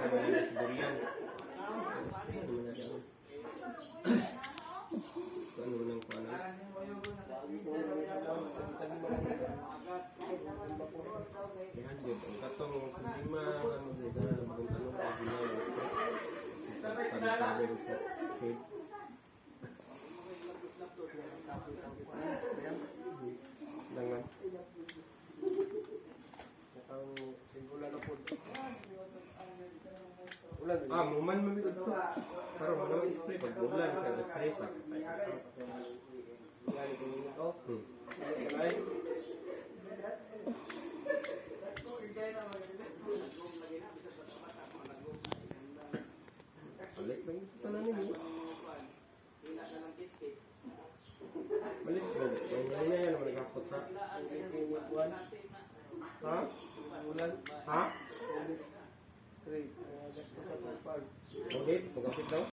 naman yung Siberian. Ano nang paano? Yan din. Ang katong lima, ano dito, ang tanong ko ginawa. Tabi-tabi ko. Okay. Langan. Ang simula na po. Muman mamit ito. Pero mo spray pag bulan sa stress ah. Yan ko nito. Balik lang ito na niyo. Balik ba? Ang ngayon yan naman nagkakot na. Ha? Ha? Great. Gastos sa pagpag. Okay, magkapit daw.